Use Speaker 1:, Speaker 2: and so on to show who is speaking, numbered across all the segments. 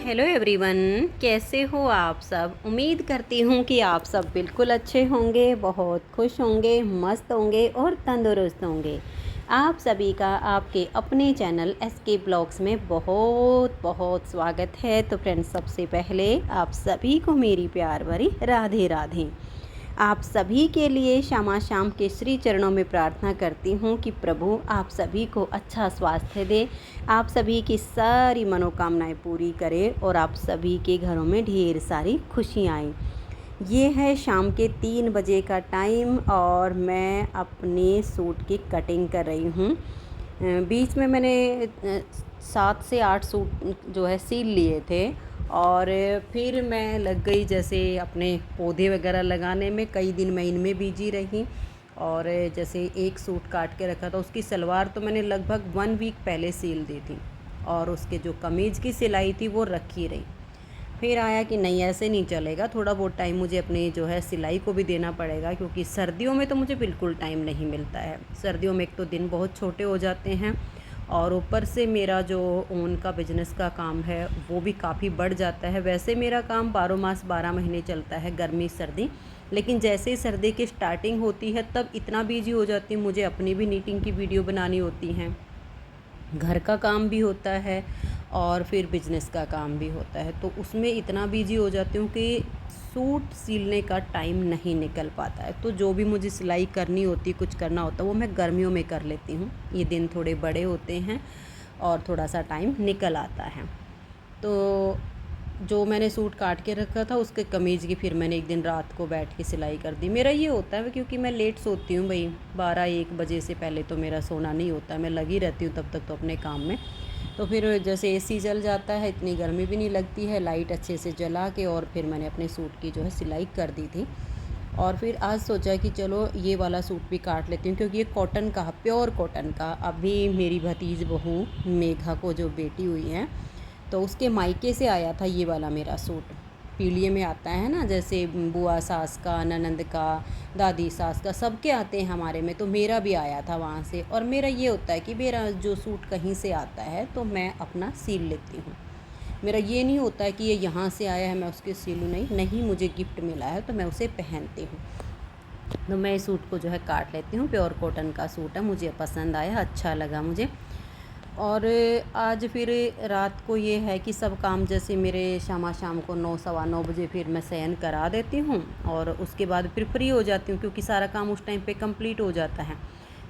Speaker 1: Hello everyone, कैसे हो आप सब। उम्मीद करती हूँ कि आप सब बिल्कुल अच्छे होंगे, बहुत खुश होंगे, मस्त होंगे और तंदुरुस्त होंगे। आप सभी का आपके अपने चैनल एसके ब्लॉग्स में बहुत बहुत स्वागत है। तो फ्रेंड्स, सबसे पहले आप सभी को मेरी प्यार भरी राधे राधे। आप सभी के लिए शामा शाम के श्री चरणों में प्रार्थना करती हूँ कि प्रभु आप सभी को अच्छा स्वास्थ्य दे, आप सभी की सारी मनोकामनाएं पूरी करे और आप सभी के घरों में ढेर सारी खुशियाँ आएँ। ये है शाम के 3 बजे का टाइम और मैं अपने सूट की कटिंग कर रही हूँ। बीच में मैंने 7 से 8 सूट जो है सिल लिए थे और फिर मैं लग गई जैसे अपने पौधे वगैरह लगाने में। कई दिन मैं इनमें बिजी रही और जैसे एक सूट काट के रखा था, उसकी सलवार तो मैंने लगभग 1 वीक पहले सिल दी थी और उसके जो कमीज़ की सिलाई थी वो रखी रही। फिर आया कि नहीं, ऐसे नहीं चलेगा, थोड़ा बहुत टाइम मुझे अपनी जो है सिलाई को भी देना पड़ेगा, क्योंकि सर्दियों में तो मुझे बिल्कुल टाइम नहीं मिलता है। सर्दियों में एक तो दिन बहुत छोटे हो जाते हैं और ऊपर से मेरा जो ओन का बिजनेस का काम है वो भी काफ़ी बढ़ जाता है। वैसे मेरा काम 12 मास 12 महीने चलता है, गर्मी सर्दी, लेकिन जैसे ही सर्दी की स्टार्टिंग होती है तब इतना बिजी हो जाती हूँ। मुझे अपनी भी नीटिंग की वीडियो बनानी होती हैं, घर का काम भी होता है और फिर बिजनेस का काम भी होता है, तो उसमें इतना बिजी हो जाती हूँ कि सूट सिलने का टाइम नहीं निकल पाता है। तो जो भी मुझे सिलाई करनी होती, कुछ करना होता है, वो मैं गर्मियों में कर लेती हूँ। ये दिन थोड़े बड़े होते हैं और थोड़ा सा टाइम निकल आता है। तो जो मैंने सूट काट के रखा था उसके कमीज़ की फिर मैंने एक दिन रात को बैठ के सिलाई कर दी। मेरा ये होता है क्योंकि मैं लेट सोती हूँ भाई, 12-1 बजे से पहले तो मेरा सोना नहीं होता, मैं लगी रहती हूँ तब तक तो अपने काम में। तो फिर जैसे एसी जल जाता है, इतनी गर्मी भी नहीं लगती है, लाइट अच्छे से जला के और फिर मैंने अपने सूट की जो है सिलाई कर दी थी। और फिर आज सोचा कि चलो ये वाला सूट भी काट लेती हूँ, क्योंकि ये कॉटन का, प्योर कॉटन का। अभी मेरी भतीज बहू मेघा को जो बेटी हुई है तो उसके मायके से आया था ये वाला मेरा सूट। पीलिए में आता है ना, जैसे बुआ सास का, ननंद का, दादी सास का, सबके आते हैं हमारे में, तो मेरा भी आया था वहाँ से। और मेरा ये होता है कि मेरा जो सूट कहीं से आता है तो मैं अपना सिल लेती हूँ। मेरा ये नहीं होता है कि ये यहाँ से आया है मैं उसके सिलूँ, नहीं, मुझे गिफ्ट मिला है तो मैं उसे पहनती हूँ। तो मैं इस सूट को जो है काट लेती हूँ। प्योर कॉटन का सूट है, मुझे पसंद आया, अच्छा लगा मुझे। और आज फिर रात को ये है कि सब काम जैसे मेरे शाम को 9 सवा 9 बजे फिर मैं शयन करा देती हूँ और उसके बाद फिर फ्री हो जाती हूँ, क्योंकि सारा काम उस टाइम पे कंप्लीट हो जाता है।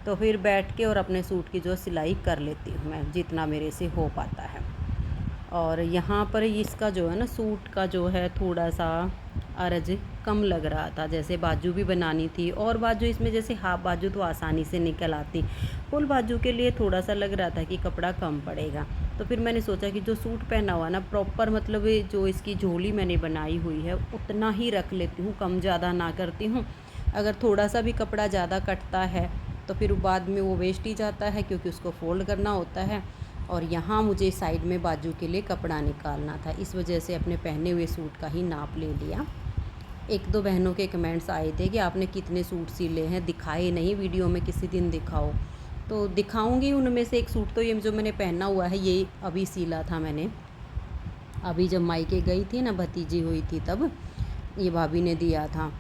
Speaker 1: तो फिर बैठ के और अपने सूट की जो सिलाई कर लेती हूँ मैं, जितना मेरे से हो पाता है। और यहाँ पर इसका जो है ना, सूट का जो है थोड़ा सा अर्ज कम लग रहा था। जैसे बाजू भी बनानी थी और बाजू इसमें जैसे हाफ बाजू तो आसानी से निकल आती, फुल बाजू के लिए थोड़ा सा लग रहा था कि कपड़ा कम पड़ेगा। तो फिर मैंने सोचा कि जो सूट पहना हुआ ना प्रॉपर, मतलब जो इसकी झोली मैंने बनाई हुई है उतना ही रख लेती हूँ, कम ज़्यादा ना करती हूँ। अगर थोड़ा सा भी कपड़ा ज़्यादा कटता है तो फिर बाद में वो वेस्ट ही जाता है, क्योंकि उसको फोल्ड करना होता है। और यहाँ मुझे साइड में बाजू के लिए कपड़ा निकालना था, इस वजह से अपने पहने हुए सूट का ही नाप ले लिया। 1-2 बहनों के कमेंट्स आए थे कि आपने कितने सूट सिले हैं, दिखाए नहीं वीडियो में, किसी दिन दिखाओ। तो दिखाऊंगी। उनमें से एक सूट तो ये जो मैंने पहना हुआ है ये अभी सिला था मैंने, अभी जब मायके गई थी ना, भतीजी हुई थी तब ये भाभी ने दिया था।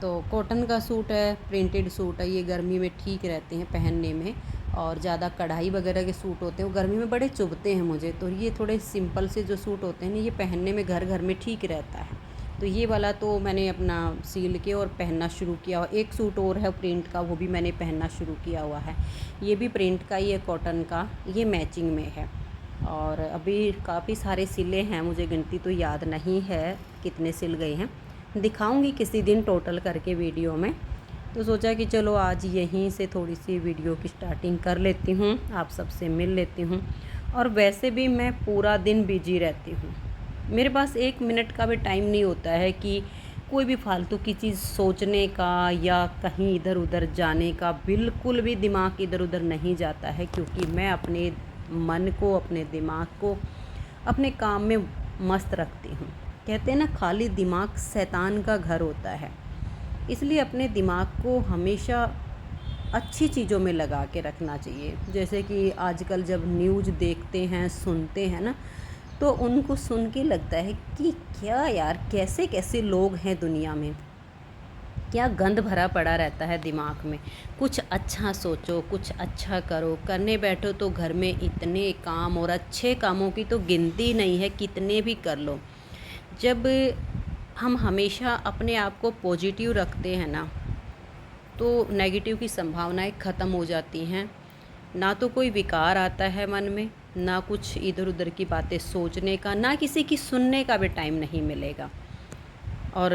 Speaker 1: तो कॉटन का सूट है, प्रिंटेड सूट है, ये गर्मी में ठीक रहते हैं पहनने में। और ज़्यादा कढ़ाई वगैरह के सूट होते हैं वो गर्मी में बड़े चुभते हैं मुझे, तो ये थोड़े सिंपल से जो सूट होते हैं ना, ये पहनने में घर घर में ठीक रहता है। तो ये वाला तो मैंने अपना सील के और पहनना शुरू किया। और एक सूट और है प्रिंट का, वो भी मैंने पहनना शुरू किया हुआ है। ये भी प्रिंट का ही है, कॉटन का, ये मैचिंग में है। और अभी काफ़ी सारे सिले हैं, मुझे गिनती तो याद नहीं है कितने सिल गए हैं, दिखाऊंगी किसी दिन टोटल करके वीडियो में। तो सोचा कि चलो आज यहीं से थोड़ी सी वीडियो की स्टार्टिंग कर लेती हूँ, आप सबसे मिल लेती हूँ। और वैसे भी मैं पूरा दिन बिजी रहती हूँ, मेरे पास 1 मिनट का भी टाइम नहीं होता है कि कोई भी फालतू की चीज़ सोचने का या कहीं इधर उधर जाने का। बिल्कुल भी दिमाग इधर उधर नहीं जाता है, क्योंकि मैं अपने मन को, अपने दिमाग को अपने काम में मस्त रखती हूँ। कहते हैं ना, खाली दिमाग शैतान का घर होता है, इसलिए अपने दिमाग को हमेशा अच्छी चीज़ों में लगा के रखना चाहिए। जैसे कि आजकल जब न्यूज़ देखते हैं, सुनते हैं ना, तो उनको सुन के लगता है कि क्या यार, कैसे कैसे लोग हैं दुनिया में, क्या गंद भरा पड़ा रहता है दिमाग में। कुछ अच्छा सोचो, कुछ अच्छा करो, करने बैठो तो घर में इतने काम, और अच्छे कामों की तो गिनती नहीं है, कितने भी कर लो। जब हम हमेशा अपने आप को पॉजिटिव रखते हैं ना, तो नेगेटिव की संभावनाएं ख़त्म हो जाती हैं। ना तो कोई विकार आता है मन में, ना कुछ इधर उधर की बातें सोचने का, ना किसी की सुनने का भी टाइम नहीं मिलेगा। और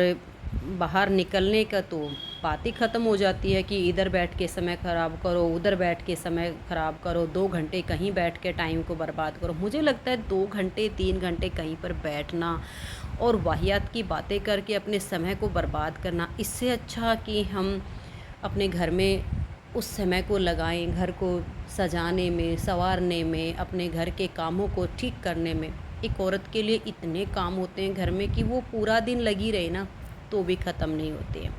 Speaker 1: बाहर निकलने का तो बात ही ख़त्म हो जाती है कि इधर बैठ के समय ख़राब करो, उधर बैठ के समय ख़राब करो, 2 घंटे कहीं बैठ के टाइम को बर्बाद करो। मुझे लगता है 2 घंटे 3 घंटे कहीं पर बैठना और वाहियात की बातें करके अपने समय को बर्बाद करना, इससे अच्छा कि हम अपने घर में उस समय को लगाएं, घर को सजाने में, संवारने में, अपने घर के कामों को ठीक करने में। एक औरत के लिए इतने काम होते हैं घर में कि वो पूरा दिन लगी रहे ना तो भी ख़त्म नहीं होते हैं।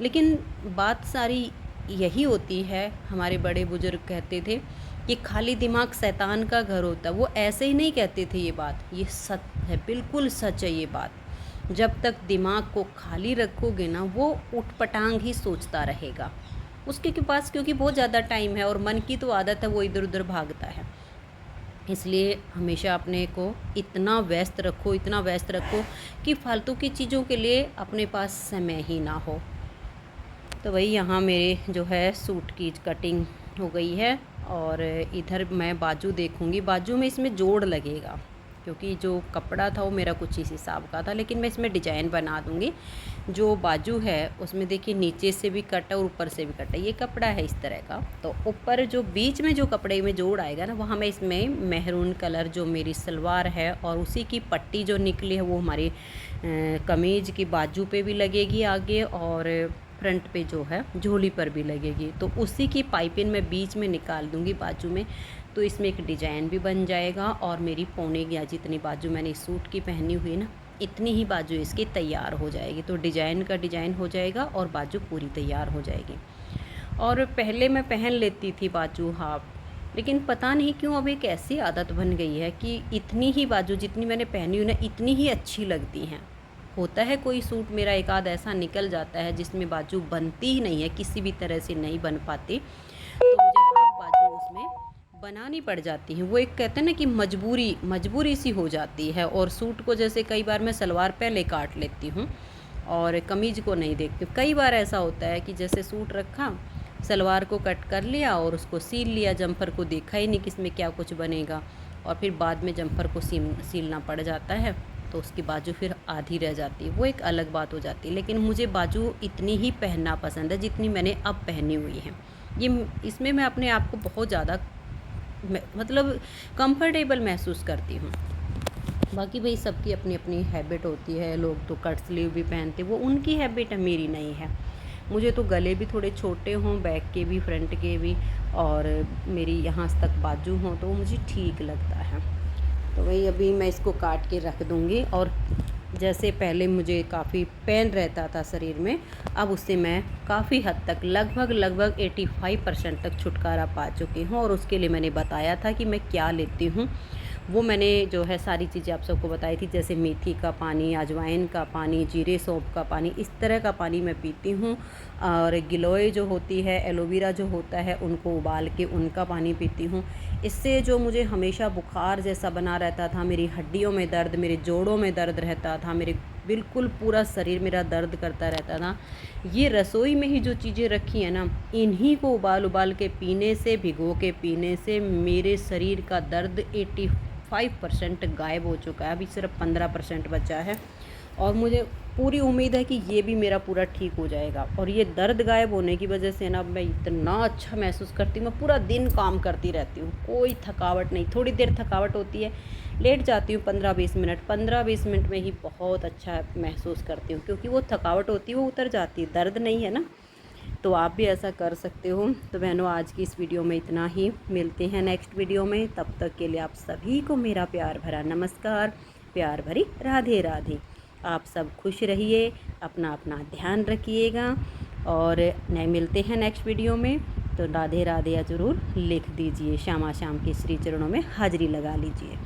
Speaker 1: लेकिन बात सारी यही होती है, हमारे बड़े बुजुर्ग कहते थे कि खाली दिमाग शैतान का घर होता है। वो ऐसे ही नहीं कहते थे ये बात, ये सच है, बिल्कुल सच है ये बात। जब तक दिमाग को खाली रखोगे ना, वो उठपटांग ही सोचता रहेगा। उसके के पास क्योंकि बहुत ज़्यादा टाइम है और मन की तो आदत है वो इधर उधर भागता है। इसलिए हमेशा अपने को इतना व्यस्त रखो, इतना व्यस्त रखो कि फालतू की चीज़ों के लिए अपने पास समय ही ना हो। तो वही यहाँ मेरे जो है सूट की कटिंग हो गई है, और इधर मैं बाजू देखूँगी। बाजू में इसमें जोड़ लगेगा क्योंकि जो कपड़ा था वो मेरा कुछ इस हिसाब का था, लेकिन मैं इसमें डिजाइन बना दूँगी। जो बाजू है उसमें देखिए नीचे से भी कट है और ऊपर से भी कट है। ये कपड़ा है इस तरह का, तो ऊपर जो बीच में जो कपड़े में जोड़ आएगा ना, वहाँ मैं इसमें मेहरून कलर जो मेरी सलवार है और उसी की पट्टी जो निकली है वो हमारी कमीज़ की बाजू पे भी लगेगी आगे, और फ्रंट पे जो है झोली पर भी लगेगी। तो उसी की पाइपिंग मैं बीच में निकाल दूँगी बाजू में, तो इसमें एक डिजाइन भी बन जाएगा। और मेरी पौने या जितनी बाजू मैंने इस सूट की पहनी हुई ना, इतनी ही बाजू इसकी तैयार हो जाएगी। तो डिजाइन का डिजाइन हो जाएगा और बाजू पूरी तैयार हो जाएगी। और पहले मैं पहन लेती थी बाजू हाफ, लेकिन पता नहीं क्यों अब एक ऐसी आदत बन गई है कि इतनी ही बाजू जितनी मैंने पहनी हुई ना, इतनी ही अच्छी लगती हैं। होता है कोई सूट मेरा एक आध ऐसा निकल जाता है जिसमें बाजू बनती ही नहीं है, किसी भी तरह से नहीं बन पाती, तो मुझे हाफ बाजू उसमें बनानी पड़ जाती है। वो एक कहते हैं ना कि मजबूरी सी हो जाती है। और सूट को जैसे कई बार मैं सलवार पहले काट लेती हूँ और कमीज़ को नहीं देखती। कई बार ऐसा होता है कि जैसे सूट रखा, सलवार को कट कर लिया और उसको सील लिया, जम्फर को देखा ही नहीं किसमें क्या कुछ बनेगा, और फिर बाद में जम्फर को सीलना पड़ जाता है, तो उसकी बाजू फिर आधी रह जाती है। वो एक अलग बात हो जाती है। लेकिन मुझे बाजू इतनी ही पहनना पसंद है जितनी मैंने अब पहनी हुई है। ये इसमें मैं अपने आप को बहुत ज़्यादा मतलब कंफर्टेबल महसूस करती हूँ। बाकी भाई सबकी अपनी अपनी हैबिट होती है, लोग तो कट स्लीव भी पहनते, वो उनकी हैबिट है, मेरी नहीं है। मुझे तो गले भी थोड़े छोटे हों, बैक के भी फ्रंट के भी, और मेरी यहाँ तक बाजू हों, तो मुझे ठीक लगता है। तो वही अभी मैं इसको काट के रख दूँगी। और जैसे पहले मुझे काफ़ी पेन रहता था शरीर में, अब उससे मैं काफ़ी हद तक लगभग 85% तक छुटकारा पा चुकी हूँ। और उसके लिए मैंने बताया था कि मैं क्या लेती हूँ, वो मैंने जो है सारी चीज़ें आप सबको बताई थी। जैसे मेथी का पानी, अजवाइन का पानी, जीरे सौंफ का पानी, इस तरह का पानी मैं पीती हूँ। और गिलोय जो होती है, एलोवेरा जो होता है, उनको उबाल के उनका पानी पीती हूँ। इससे जो मुझे हमेशा बुखार जैसा बना रहता था, मेरी हड्डियों में दर्द, मेरे जोड़ों में दर्द रहता था, मेरे बिल्कुल पूरा शरीर मेरा दर्द करता रहता था, ये रसोई में ही जो चीज़ें रखी हैं ना, इन्हीं को उबाल के पीने से, भिगो के पीने से मेरे शरीर का दर्द 85% गायब हो चुका है। अभी सिर्फ 15% बचा है, और मुझे पूरी उम्मीद है कि ये भी मेरा पूरा ठीक हो जाएगा। और ये दर्द गायब होने की वजह से ना मैं इतना अच्छा महसूस करती हूँ, मैं पूरा दिन काम करती रहती हूँ, कोई थकावट नहीं। थोड़ी देर थकावट होती है, लेट जाती हूँ 15-20 मिनट, 15-20 मिनट में ही बहुत अच्छा महसूस करती हूँ, क्योंकि वो थकावट होती है वो उतर जाती है, दर्द नहीं है ना। तो आप भी ऐसा कर सकते हो। तो बहनों, आज की इस वीडियो में इतना ही, मिलते हैं नेक्स्ट वीडियो में। तब तक के लिए आप सभी को मेरा प्यार भरा नमस्कार, प्यार भरी राधे राधे। आप सब खुश रहिए, अपना अपना ध्यान रखिएगा, और नए मिलते हैं नेक्स्ट वीडियो में। तो राधे राधे ज़रूर लिख दीजिए, श्यामा श्याम के श्री चरणों में हाजिरी लगा लीजिए।